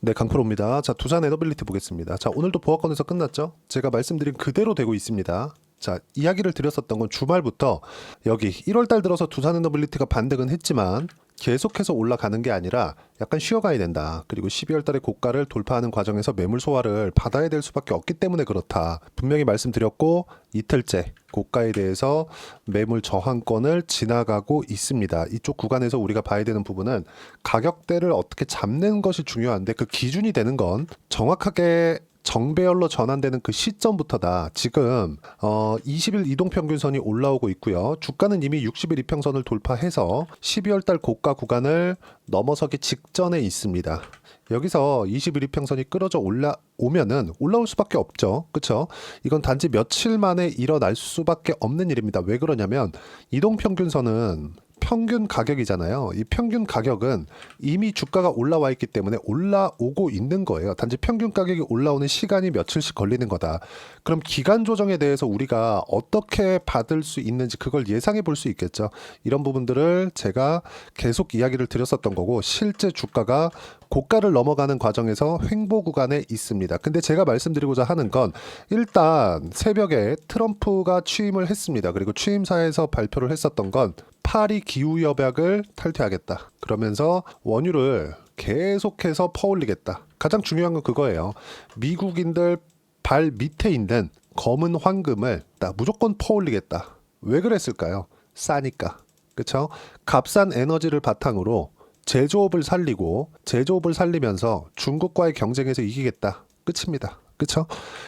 네, 강프로입니다. 자, 두산 에너빌리티 보겠습니다. 자, 오늘도 보합권에서 끝났죠? 제가 말씀드린 그대로 되고 있습니다. 자, 이야기를 드렸었던 건 주말부터 여기 1월달 들어서 두산 에너빌리티가 반등은 했지만 계속해서 올라가는 게 아니라 약간 쉬어가야 된다. 그리고 12월 달에 고가를 돌파하는 과정에서 매물 소화를 받아야 될 수밖에 없기 때문에 그렇다. 분명히 말씀드렸고 이틀째 고가에 대해서 매물 저항권을 지나가고 있습니다. 이쪽 구간에서 우리가 봐야 되는 부분은 가격대를 어떻게 잡는 것이 중요한데 그 기준이 되는 건 정확하게 정배열로 전환되는 그 시점부터다. 지금 20일 이동평균선이 올라오고 있고요. 주가는 이미 60일 이평선을 돌파해서 12월 달 고가 구간을 넘어서기 직전에 있습니다. 여기서 20일 이평선이 끌어져 올라오면은 올라올 수밖에 없죠. 그렇죠? 이건 단지 며칠 만에 일어날 수밖에 없는 일입니다. 왜 그러냐면 이동평균선은 평균 가격이잖아요. 이 평균 가격은 이미 주가가 올라와 있기 때문에 올라오고 있는 거예요. 단지 평균 가격이 올라오는 시간이 며칠씩 걸리는 거다. 그럼 기간 조정에 대해서 우리가 어떻게 받을 수 있는지 그걸 예상해 볼 수 있겠죠. 이런 부분들을 제가 계속 이야기를 드렸었던 거고 실제 주가가 고가를 넘어가는 과정에서 횡보 구간에 있습니다. 근데 제가 말씀드리고자 하는 건 일단 새벽에 트럼프가 취임을 했습니다. 그리고 취임사에서 발표를 했었던 건 파리 기후협약을 탈퇴하겠다. 그러면서 원유를 계속해서 퍼올리겠다. 가장 중요한 건 그거예요. 미국인들 발 밑에 있는 검은 황금을 나 무조건 퍼올리겠다. 왜 그랬을까요? 싸니까. 그렇죠? 값싼 에너지를 바탕으로 제조업을 살리고 제조업을 살리면서 중국과의 경쟁에서 이기겠다. 끝입니다. 그렇죠?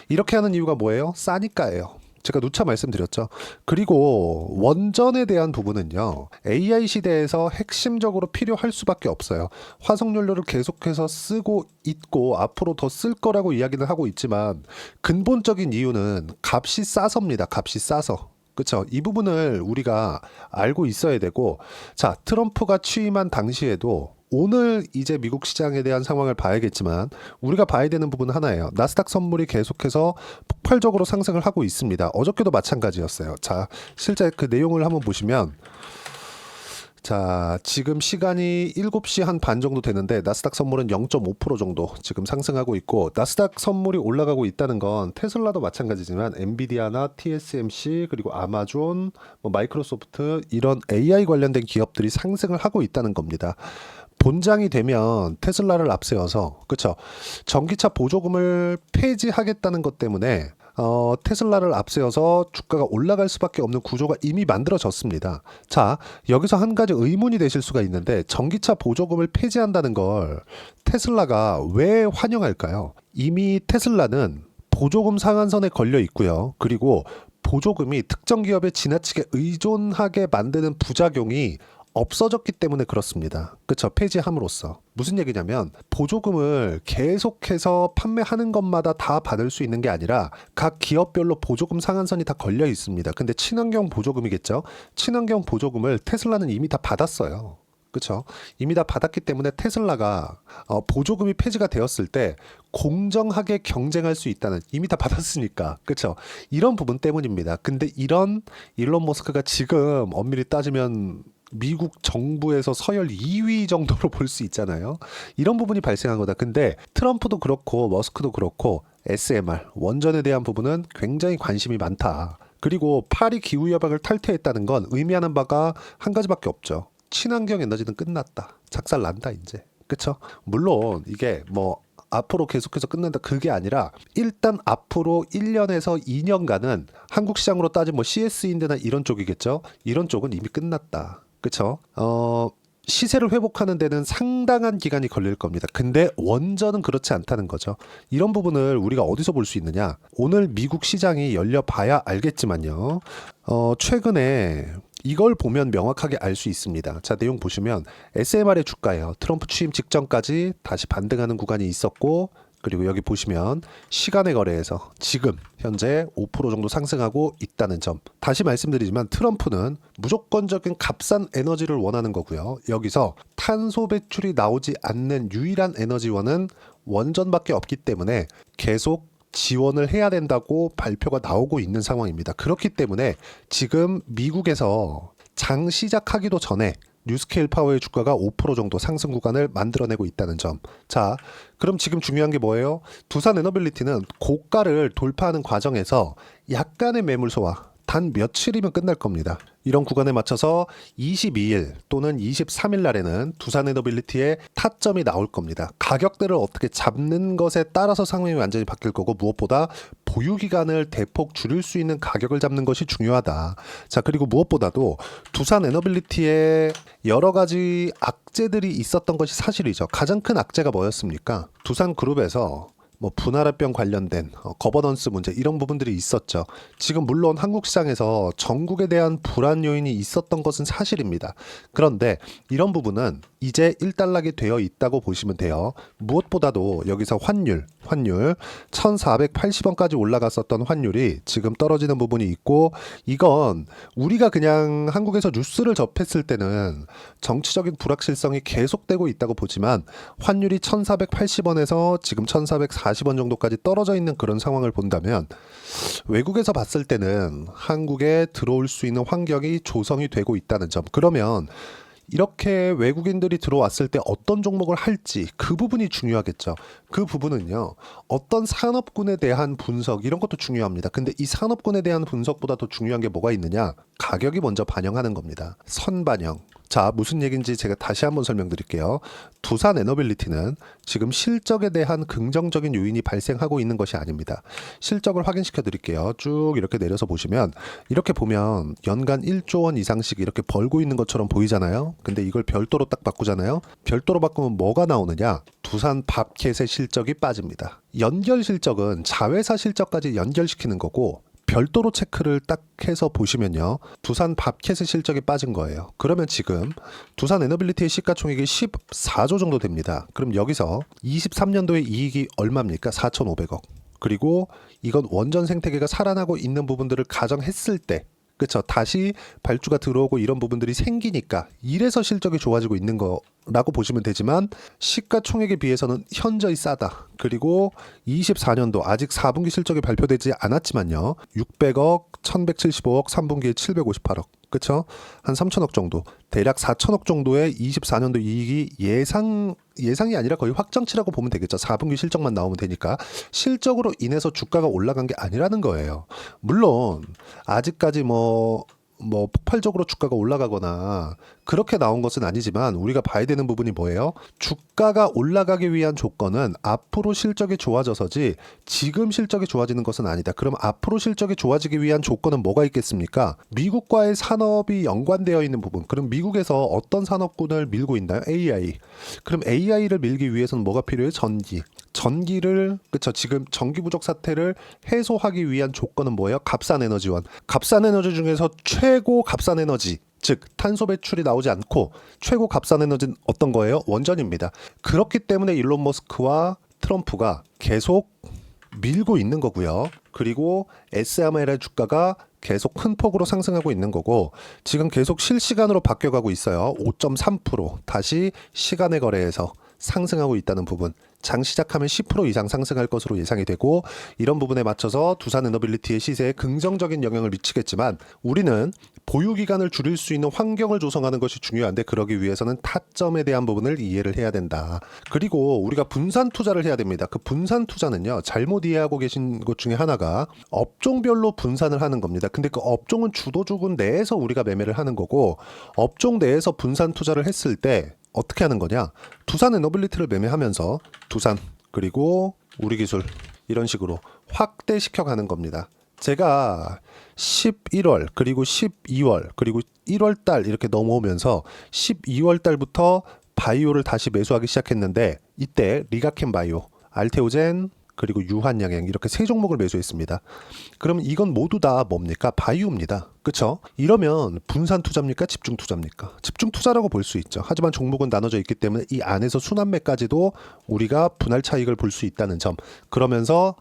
이렇게 하는 이유가 뭐예요? 싸니까예요. 제가 누차 말씀드렸죠. 그리고 원전에 대한 부분은요. AI 시대에서 핵심적으로 필요할 수밖에 없어요. 화석연료를 계속해서 쓰고 있고 앞으로 더 쓸 거라고 이야기를 하고 있지만 근본적인 이유는 값이 싸서입니다. 값이 싸서. 그렇죠. 이 부분을 우리가 알고 있어야 되고 자, 트럼프가 취임한 당시에도 오늘 이제 미국 시장에 대한 상황을 봐야겠지만 우리가 봐야 되는 부분은 하나예요. 나스닥 선물이 계속해서 폭발적으로 상승을 하고 있습니다. 어저께도 마찬가지였어요. 자, 실제 그 내용을 한번 보시면 자, 지금 시간이 7시 한 반 정도 되는데 나스닥 선물은 0.5% 정도 지금 상승하고 있고 나스닥 선물이 올라가고 있다는 건 테슬라도 마찬가지지만 엔비디아나 TSMC 그리고 아마존, 마이크로소프트 이런 AI 관련된 기업들이 상승을 하고 있다는 겁니다. 본장이 되면 테슬라를 앞세워서 그렇죠. 전기차 보조금을 폐지하겠다는 것 때문에 테슬라를 앞세워서 주가가 올라갈 수밖에 없는 구조가 이미 만들어졌습니다. 자, 여기서 한 가지 의문이 되실 수가 있는데 전기차 보조금을 폐지한다는 걸 테슬라가 왜 환영할까요? 이미 테슬라는 보조금 상한선에 걸려 있고요. 그리고 보조금이 특정 기업에 지나치게 의존하게 만드는 부작용이 없어졌기 때문에 그렇습니다. 그렇죠. 폐지함으로써 무슨 얘기냐면 보조금을 계속해서 판매하는 것마다 다 받을 수 있는 게 아니라 각 기업별로 보조금 상한선이 다 걸려 있습니다. 근데 친환경 보조금이겠죠. 친환경 보조금을 테슬라는 이미 다 받았어요. 그렇죠. 이미 다 받았기 때문에 테슬라가 보조금이 폐지가 되었을 때 공정하게 경쟁할 수 있다는 이미 다 받았으니까 그렇죠. 이런 부분 때문입니다. 근데 이런 일론 머스크가 지금 엄밀히 따지면 미국 정부에서 서열 2위 정도로 볼 수 있잖아요. 이런 부분이 발생한 거다. 근데 트럼프도 그렇고 머스크도 그렇고 SMR 원전에 대한 부분은 굉장히 관심이 많다. 그리고 파리 기후협약을 탈퇴했다는 건 의미하는 바가 한 가지밖에 없죠. 친환경 에너지는 끝났다. 작살 난다 이제. 그렇죠? 물론 이게 앞으로 계속해서 끝난다 그게 아니라 일단 앞으로 1년에서 2년간은 한국 시장으로 따지면 CS인데나 이런 쪽이겠죠. 이런 쪽은 이미 끝났다. 그렇죠? 시세를 회복하는 데는 상당한 기간이 걸릴 겁니다. 근데 원전은 그렇지 않다는 거죠. 이런 부분을 우리가 어디서 볼 수 있느냐? 오늘 미국 시장이 열려 봐야 알겠지만요. 최근에 이걸 보면 명확하게 알 수 있습니다. 자, 내용 보시면 SMR의 주가예요. 트럼프 취임 직전까지 다시 반등하는 구간이 있었고 그리고 여기 보시면 시간의 거래에서 지금 현재 5% 정도 상승하고 있다는 점. 다시 말씀드리지만 트럼프는 무조건적인 값싼 에너지를 원하는 거고요. 여기서 탄소 배출이 나오지 않는 유일한 에너지원은 원전밖에 없기 때문에 계속 지원을 해야 된다고 발표가 나오고 있는 상황입니다. 그렇기 때문에 지금 미국에서 장 시작하기도 전에 뉴스케일 파워의 주가가 5% 정도 상승 구간을 만들어내고 있다는 점. 자, 그럼 지금 중요한 게 뭐예요? 두산 에너빌리티는 고가를 돌파하는 과정에서 약간의 매물 소화, 단 며칠이면 끝날 겁니다. 이런 구간에 맞춰서 22일 또는 23일 날에는 두산 에너빌리티의 타점이 나올 겁니다. 가격대를 어떻게 잡는 것에 따라서 상황이 완전히 바뀔 거고, 무엇보다 보유 기간을 대폭 줄일 수 있는 가격을 잡는 것이 중요하다. 자, 그리고 무엇보다도 두산 에너빌리티에 여러 가지 악재들이 있었던 것이 사실이죠. 가장 큰 악재가 뭐였습니까? 두산 그룹에서 뭐 분할합병 관련된 거버넌스 문제 이런 부분들이 있었죠. 지금 물론 한국 시장에서 전국에 대한 불안 요인이 있었던 것은 사실입니다. 그런데 이런 부분은 이제 일단락이 되어 있다고 보시면 돼요. 무엇보다도 여기서 환율 1480원까지 올라갔었던 환율이 지금 떨어지는 부분이 있고, 이건 우리가 그냥 한국에서 뉴스를 접했을 때는 정치적인 불확실성이 계속되고 있다고 보지만, 환율이 1480원에서 지금 1440원 정도까지 떨어져 있는 그런 상황을 본다면 외국에서 봤을 때는 한국에 들어올 수 있는 환경이 조성이 되고 있다는 점. 그러면 이렇게 외국인들이 들어왔을 때 어떤 종목을 할지 그 부분이 중요하겠죠. 그 부분은요, 어떤 산업군에 대한 분석 이런 것도 중요합니다. 근데 이 산업군에 대한 분석보다 더 중요한 게 뭐가 있느냐? 가격이 먼저 반영하는 겁니다. 선반영. 자, 무슨 얘기인지 제가 다시 한번 설명드릴게요. 두산 에너빌리티는 지금 실적에 대한 긍정적인 요인이 발생하고 있는 것이 아닙니다. 실적을 확인시켜 드릴게요. 쭉 이렇게 내려서 보시면, 이렇게 보면 연간 1조 원 이상씩 이렇게 벌고 있는 것처럼 보이잖아요. 근데 이걸 별도로 딱 바꾸잖아요. 별도로 바꾸면 뭐가 나오느냐? 두산 밥켓의 실적이 빠집니다. 연결 실적은 자회사 실적까지 연결시키는 거고, 별도로 체크를 딱 해서 보시면요, 두산 밥켓의 실적이 빠진 거예요. 그러면 지금 두산 에너빌리티의 시가총액이 14조 정도 됩니다. 그럼 여기서 23년도에 이익이 얼마입니까? 4,500억. 그리고 이건 원전 생태계가 살아나고 있는 부분들을 가정했을 때, 그렇죠, 다시 발주가 들어오고 이런 부분들이 생기니까 이래서 실적이 좋아지고 있는 거라고 보시면 되지만, 시가총액에 비해서는 현저히 싸다. 그리고 24년도 아직 4분기 실적이 발표되지 않았지만요, 600억, 1175억, 3분기에 758억, 그렇죠? 한 3천억 정도, 대략 4천억 정도의 24년도 이익이 예상이 아니라 거의 확정치라고 보면 되겠죠. 4분기 실적만 나오면 되니까. 실적으로 인해서 주가가 올라간 게 아니라는 거예요. 물론 아직까지 뭐 폭발적으로 주가가 올라가거나 그렇게 나온 것은 아니지만, 우리가 봐야 되는 부분이 뭐예요? 주가가 올라가기 위한 조건은 앞으로 실적이 좋아져서지 지금 실적이 좋아지는 것은 아니다. 그럼 앞으로 실적이 좋아지기 위한 조건은 뭐가 있겠습니까? 미국과의 산업이 연관되어 있는 부분. 그럼 미국에서 어떤 산업군을 밀고 있나요? AI. 그럼 AI를 밀기 위해서는 뭐가 필요해요? 전기를, 그쵸, 지금 전기 부족 사태를 해소하기 위한 조건은 뭐예요? 값싼 에너지원. 값싼 에너지 중에서 최고 값싼 에너지, 즉 탄소 배출이 나오지 않고 최고 값싼 에너지는 어떤 거예요? 원전입니다. 그렇기 때문에 일론 머스크와 트럼프가 계속 밀고 있는 거고요. 그리고 SML의 주가가 계속 큰 폭으로 상승하고 있는 거고, 지금 계속 실시간으로 바뀌어가고 있어요. 5.3% 다시 시간의 거래에서 상승하고 있다는 부분. 장 시작하면 10% 이상 상승할 것으로 예상이 되고, 이런 부분에 맞춰서 두산 에너빌리티의 시세에 긍정적인 영향을 미치겠지만, 우리는 보유 기간을 줄일 수 있는 환경을 조성하는 것이 중요한데, 그러기 위해서는 타점에 대한 부분을 이해를 해야 된다. 그리고 우리가 분산 투자를 해야 됩니다. 그 분산 투자는요, 잘못 이해하고 계신 것 중에 하나가 업종별로 분산을 하는 겁니다. 근데 그 업종은 주도주군 내에서 우리가 매매를 하는 거고, 업종 내에서 분산 투자를 했을 때 어떻게 하는 거냐? 두산 에너빌리티를 매매하면서 두산, 그리고 우리기술, 이런 식으로 확대시켜 가는 겁니다. 제가 11월, 그리고 12월, 그리고 1월 달 이렇게 넘어오면서 12월 달부터 바이오를 다시 매수하기 시작했는데, 이때 리가켄 바이오, 알테오젠, 그리고 유한양행, 이렇게 세 종목을 매수했습니다. 그럼 이건 모두 다 뭡니까? 바이오입니다. 그렇죠? 이러면 분산 투자입니까? 집중 투자입니까? 집중 투자라고 볼 수 있죠. 하지만 종목은 나눠져 있기 때문에 이 안에서 순환매까지도 우리가 분할 차익을 볼 수 있다는 점. 그러면서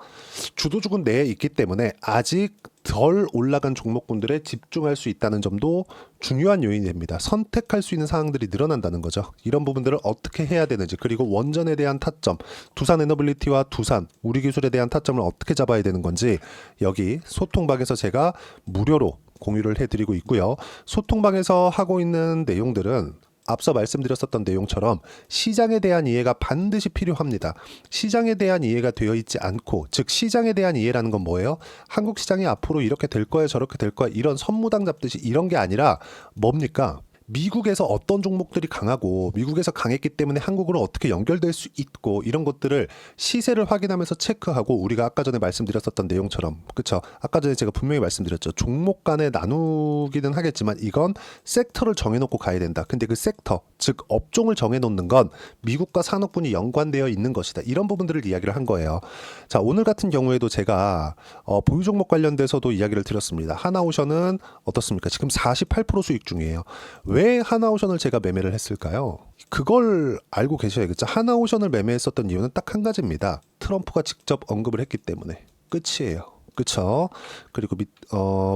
주도주군 내에 있기 때문에 아직 덜 올라간 종목군들에 집중할 수 있다는 점도 중요한 요인이 됩니다. 선택할 수 있는 사항들이 늘어난다는 거죠. 이런 부분들을 어떻게 해야 되는지, 그리고 원전에 대한 타점, 두산 에너빌리티와 두산, 우리기술에 대한 타점을 어떻게 잡아야 되는 건지, 여기 소통방에서 제가 무료로 공유를 해드리고 있고요. 소통방에서 하고 있는 내용들은 앞서 말씀드렸었던 내용처럼 시장에 대한 이해가 반드시 필요합니다. 시장에 대한 이해가 되어 있지 않고, 즉 시장에 대한 이해라는 건 뭐예요? 한국 시장이 앞으로 이렇게 될 거야 저렇게 될 거야 이런 선무당 잡듯이 이런 게 아니라 뭡니까? 미국에서 어떤 종목들이 강하고 미국에서 강했기 때문에 한국으로 어떻게 연결될 수 있고 이런 것들을 시세를 확인하면서 체크하고, 우리가 아까 전에 말씀드렸었던 내용처럼, 그쵸? 아까 전에 제가 분명히 말씀드렸죠. 종목 간에 나누기는 하겠지만 이건 섹터를 정해놓고 가야 된다. 근데 그 섹터, 즉 업종을 정해놓는 건 미국과 산업군이 연관되어 있는 것이다. 이런 부분들을 이야기를 한 거예요. 자, 오늘 같은 경우에도 제가 보유 종목 관련돼서도 이야기를 드렸습니다. 하나오션은 어떻습니까? 지금 48% 수익 중이에요. 왜 하나오션을 제가 매매를 했을까요? 그걸 알고 계셔야겠죠. 하나오션을 매매했었던 이유는 딱 한 가지입니다. 트럼프가 직접 언급을 했기 때문에. 끝이에요. 그쵸? 그리고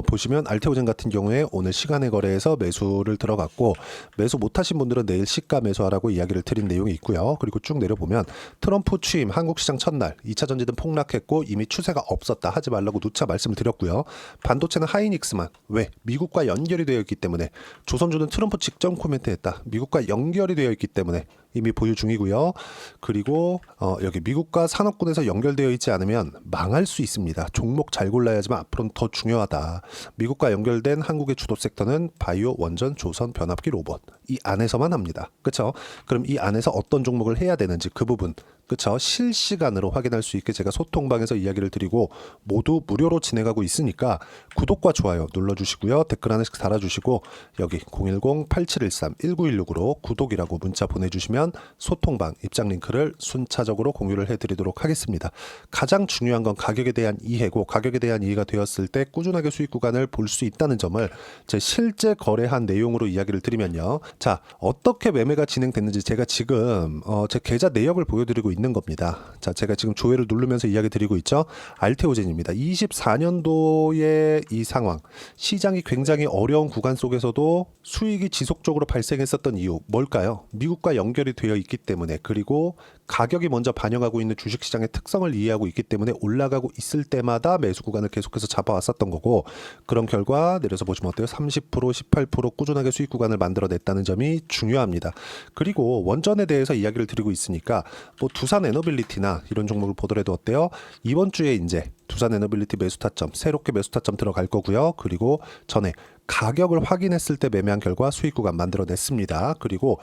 보시면 알테오젠 같은 경우에 오늘 시간의 거래에서 매수를 들어갔고, 매수 못하신 분들은 내일 시가 매수하라고 이야기를 드린 내용이 있고요. 그리고 쭉 내려보면 트럼프 취임 한국 시장 첫날 2차 전지는 폭락했고 이미 추세가 없었다, 하지 말라고 누차 말씀을 드렸고요. 반도체는 하이닉스만, 왜? 미국과 연결이 되어 있기 때문에. 조선주는 트럼프 직전 코멘트했다, 미국과 연결이 되어 있기 때문에 이미 보유 중이고요. 그리고 여기 미국과 산업군에서 연결되어 있지 않으면 망할 수 있습니다. 종목 잘 골라야지만 앞으로는 더 중요하다. 미국과 연결된 한국의 주도 섹터는 바이오, 원전, 조선, 변압기, 로봇, 이 안에서만 합니다. 그렇죠? 그럼 이 안에서 어떤 종목을 해야 되는지 그 부분, 그쵸? 실시간으로 확인할 수 있게 제가 소통방에서 이야기를 드리고 모두 무료로 진행하고 있으니까 구독과 좋아요 눌러주시고요. 댓글 하나씩 달아주시고 여기 010-8713-1916으로 구독이라고 문자 보내주시면 소통방 입장 링크를 순차적으로 공유를 해드리도록 하겠습니다. 가장 중요한 건 가격에 대한 이해고, 가격에 대한 이해가 되었을 때 꾸준하게 수익 구간을 볼 수 있다는 점을 제 실제 거래한 내용으로 이야기를 드리면요. 자, 어떻게 매매가 진행됐는지 제가 지금 제 계좌 내역을 보여드리고 있는 겁니다. 자, 제가 지금 조회를 누르면서 이야기 드리고 있죠. 알테오젠입니다. 24년도의 이 상황, 시장이 굉장히 어려운 구간 속에서도 수익이 지속적으로 발생했었던 이유 뭘까요? 미국과 연결이 되어 있기 때문에, 그리고 가격이 먼저 반영하고 있는 주식시장의 특성을 이해하고 있기 때문에 올라가고 있을 때마다 매수 구간을 계속해서 잡아왔었던 거고, 그런 결과 내려서 보시면 어때요? 30%, 18% 꾸준하게 수익 구간을 만들어냈다는 점이 중요합니다. 그리고 원전에 대해서 이야기를 드리고 있으니까 뭐 두산 에너빌리티나 이런 종목을 보더라도 어때요? 이번 주에 이제 두산 에너빌리티 매수 타점, 새롭게 매수 타점 들어갈 거고요. 그리고 전에 가격을 확인했을 때 매매한 결과 수익 구간 만들어냈습니다. 그리고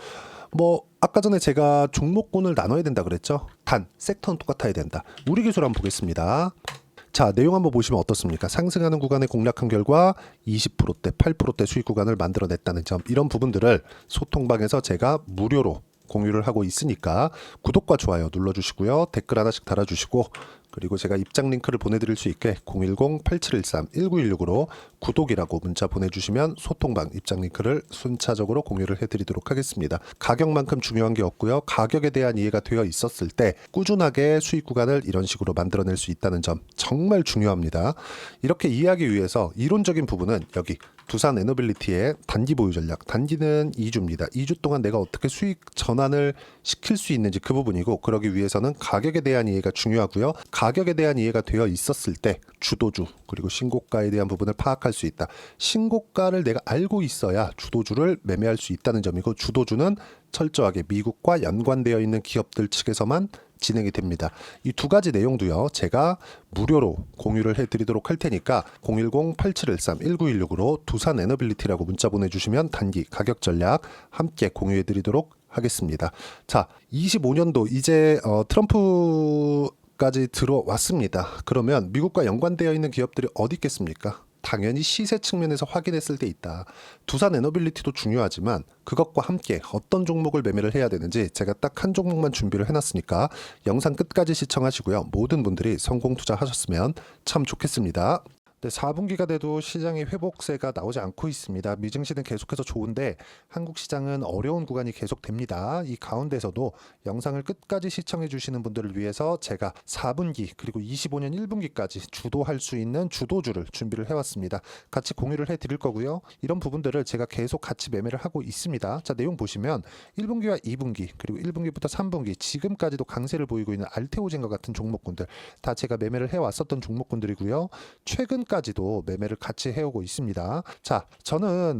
뭐 아까 전에 제가 종목군을 나눠야 된다 그랬죠. 단 섹터는 똑같아야 된다. 우리 기술 한번 보겠습니다. 자, 내용 한번 보시면 어떻습니까? 상승하는 구간에 공략한 결과 20%대, 8%대 수익 구간을 만들어냈다는 점, 이런 부분들을 소통방에서 제가 무료로 공유를 하고 있으니까 구독과 좋아요 눌러주시고요. 댓글 하나씩 달아주시고, 그리고 제가 입장 링크를 보내드릴 수 있게 010-8713-1916으로 구독이라고 문자 보내주시면 소통방 입장 링크를 순차적으로 공유를 해드리도록 하겠습니다. 가격만큼 중요한 게 없고요. 가격에 대한 이해가 되어 있었을 때 꾸준하게 수익 구간을 이런 식으로 만들어낼 수 있다는 점 정말 중요합니다. 이렇게 이해하기 위해서 이론적인 부분은 여기 두산 에너빌리티의 단기 보유 전략, 단기는 2주입니다. 2주 동안 내가 어떻게 수익 전환을 시킬 수 있는지 그 부분이고, 그러기 위해서는 가격에 대한 이해가 중요하고요. 가격에 대한 이해가 되어 있었을 때 주도주 그리고 신고가에 대한 부분을 파악할 수 있다. 신고가를 내가 알고 있어야 주도주를 매매할 수 있다는 점이고, 주도주는 철저하게 미국과 연관되어 있는 기업들 측에서만 진행이 됩니다. 이 두 가지 내용도요, 제가 무료로 공유를 해드리도록 할 테니까 010-8713-1916으로 두산 에너빌리티라고 문자 보내주시면 단기 가격 전략 함께 공유해드리도록 하겠습니다. 자, 25년도 이제 트럼프까지 들어왔습니다. 그러면 미국과 연관되어 있는 기업들이 어디 있겠습니까? 당연히 시세 측면에서 확인했을 때 있다. 두산 에너빌리티도 중요하지만 그것과 함께 어떤 종목을 매매를 해야 되는지 제가 딱 한 종목만 준비를 해놨으니까 영상 끝까지 시청하시고요. 모든 분들이 성공 투자하셨으면 참 좋겠습니다. 네, 4분기가 돼도 시장의 회복세가 나오지 않고 있습니다. 미증시는 계속해서 좋은데 한국 시장은 어려운 구간이 계속됩니다. 이 가운데서도 영상을 끝까지 시청해 주시는 분들을 위해서 제가 4분기 그리고 25년 1분기까지 주도할 수 있는 주도주를 준비를 해왔습니다. 같이 공유를 해드릴 거고요. 이런 부분들을 제가 계속 같이 매매를 하고 있습니다. 자, 내용 보시면 1분기와 2분기 그리고 1분기부터 3분기 지금까지도 강세를 보이고 있는 알테오젠과 같은 종목군들 다 제가 매매를 해왔었던 종목군들이고요. 최근 지금까지도 매매를 같이 해오고 있습니다. 자, 저는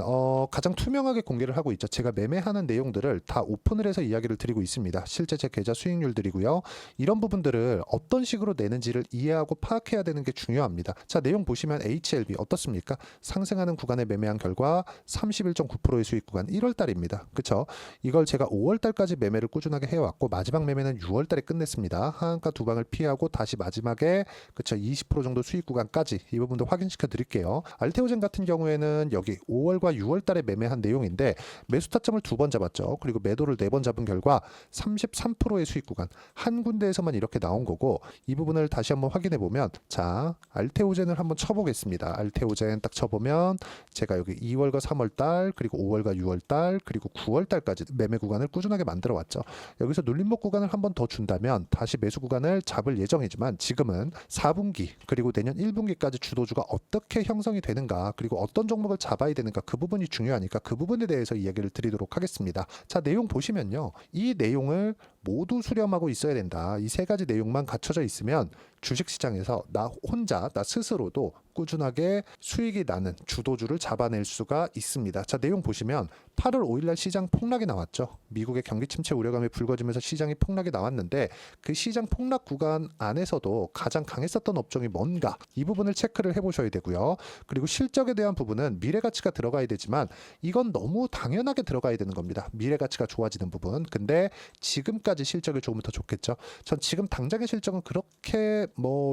가장 투명하게 공개를 하고 있죠. 제가 매매하는 내용들을 다 오픈을 해서 이야기를 드리고 있습니다. 실제 제 계좌 수익률들이고요. 이런 부분들을 어떤 식으로 내는지를 이해하고 파악해야 되는 게 중요합니다. 자, 내용 보시면 HLB 어떻습니까? 상승하는 구간에 매매한 결과 31.9%의 수익 구간 1월 달입니다. 그쵸? 이걸 제가 5월 달까지 매매를 꾸준하게 해왔고 마지막 매매는 6월 달에 끝냈습니다. 하한가 두 방을 피하고 다시 마지막에 그쵸 20% 정도 수익 구간까지 이 부분도 확인시켜 드릴게요. 알테오젠 같은 경우에는 여기 5월과 6월 달에 매매한 내용인데 매수 타점을 2번 잡았죠. 그리고 매도를 4번 잡은 결과 33%의 수익 구간 한 군데에서만 이렇게 나온 거고 이 부분을 다시 한번 확인해 보면 자 알테오젠을 한번 쳐보겠습니다. 알테오젠 딱 쳐보면 제가 여기 2월과 3월 달 그리고 5월과 6월 달 그리고 9월 달까지 매매 구간을 꾸준하게 만들어 왔죠. 여기서 눌림목 구간을 한번 더 준다면 다시 매수 구간을 잡을 예정이지만 지금은 4분기 그리고 내년 1분기까지 주도주가 어떻게 형성이 되는가 그리고 어떤 종목을 잡아야 되는가 그 부분이 중요하니까 그 부분에 대해서 이야기를 드리도록 하겠습니다. 자, 내용 보시면요. 이 내용을 모두 수렴하고 있어야 된다. 이 세 가지 내용만 갖춰져 있으면 주식시장에서 나 혼자 나 스스로도 꾸준하게 수익이 나는 주도주를 잡아낼 수가 있습니다. 자, 내용 보시면 8월 5일날 시장 폭락이 나왔죠. 미국의 경기 침체 우려감이 불거지면서 시장이 폭락이 나왔는데 그 시장 폭락 구간 안에서도 가장 강했었던 업종이 뭔가 이 부분을 체크를 해보셔야 되고요. 그리고 실적에 대한 부분은 미래가치가 들어가야 되지만 이건 너무 당연하게 들어가야 되는 겁니다. 미래가치가 좋아지는 부분. 근데 지금까지 실적이 좋으면 더 좋겠죠. 전 지금 당장의 실적은 그렇게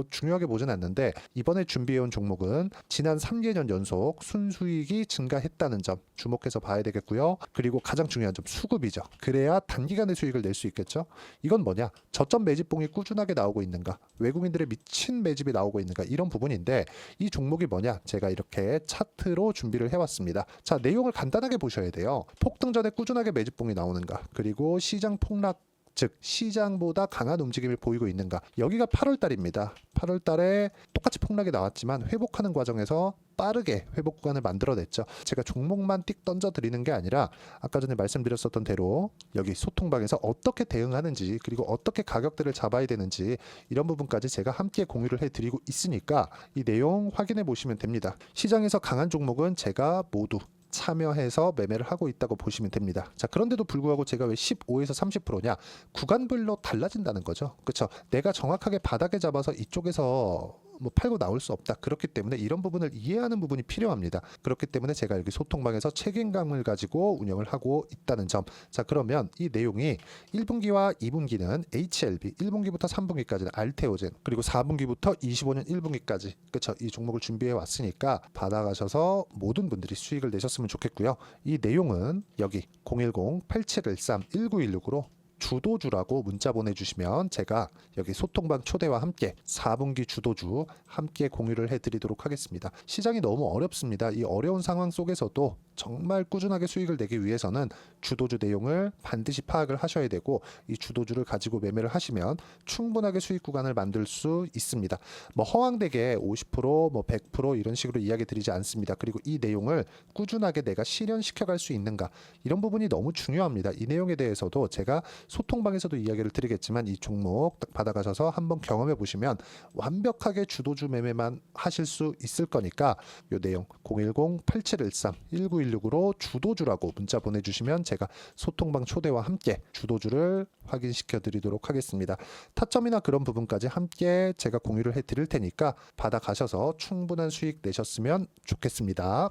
중요하게 보진 않는데 이번에 준비해온 종목은 지난 3개년 연속 순수익이 증가했다는 점 주목해서 봐야 되겠고요. 그리고 가장 중요한 점 수급이죠. 그래야 단기간에 수익을 낼 수 있겠죠. 이건 뭐냐? 저점 매집봉이 꾸준하게 나오고 있는가? 외국인들의 미친 매집이 나오고 있는가? 이런 부분인데 이 종목이 뭐냐? 제가 이렇게 차트로 준비를 해왔습니다. 자, 내용을 간단하게 보셔야 돼요. 폭등 전에 꾸준하게 매집봉이 나오는가? 그리고 시장 폭락 즉 시장보다 강한 움직임을 보이고 있는가. 여기가 8월 달입니다. 8월 달에 똑같이 폭락이 나왔지만 회복하는 과정에서 빠르게 회복 구간을 만들어냈죠. 제가 종목만 띡 던져드리는 게 아니라 아까 전에 말씀드렸었던 대로 여기 소통방에서 어떻게 대응하는지 그리고 어떻게 가격대를 잡아야 되는지 이런 부분까지 제가 함께 공유를 해드리고 있으니까 이 내용 확인해 보시면 됩니다. 시장에서 강한 종목은 제가 모두 참여해서 매매를 하고 있다고 보시면 됩니다. 자, 그런데도 불구하고 제가 왜 15에서 30%냐? 구간별로 달라진다는 거죠. 그렇죠? 내가 정확하게 바닥에 잡아서 이쪽에서 팔고 나올 수 없다. 그렇기 때문에 이런 부분을 이해하는 부분이 필요합니다. 그렇기 때문에 제가 여기 소통방에서 책임감을 가지고 운영을 하고 있다는 점. 자, 그러면 이 내용이 1분기와 2분기는 HLB, 1분기부터 3분기까지는 알테오젠, 그리고 4분기부터 25년 1분기까지 그렇죠? 이 종목을 준비해 왔으니까 받아가셔서 모든 분들이 수익을 내셨으면 좋겠고요. 이 내용은 여기 010-8713-1916으로 주도주라고 문자 보내주시면 제가 여기 소통방 초대와 함께 4분기 주도주 함께 공유를 해드리도록 하겠습니다. 시장이 너무 어렵습니다. 이 어려운 상황 속에서도 정말 꾸준하게 수익을 내기 위해서는 주도주 내용을 반드시 파악을 하셔야 되고 이 주도주를 가지고 매매를 하시면 충분하게 수익 구간을 만들 수 있습니다. 허황되게 50%, 100% 이런 식으로 이야기 드리지 않습니다. 그리고 이 내용을 꾸준하게 내가 실현시켜 갈 수 있는가 이런 부분이 너무 중요합니다. 이 내용에 대해서도 제가 소통방에서도 이야기를 드리겠지만 이 종목 딱 받아가셔서 한번 경험해 보시면 완벽하게 주도주 매매만 하실 수 있을 거니까 이 내용 010-8713-1916으로 주도주라고 문자 보내주시면 제가 소통방 초대와 함께 주도주를 확인시켜 드리도록 하겠습니다. 타점이나 그런 부분까지 함께 제가 공유를 해 드릴 테니까 받아가셔서 충분한 수익 내셨으면 좋겠습니다.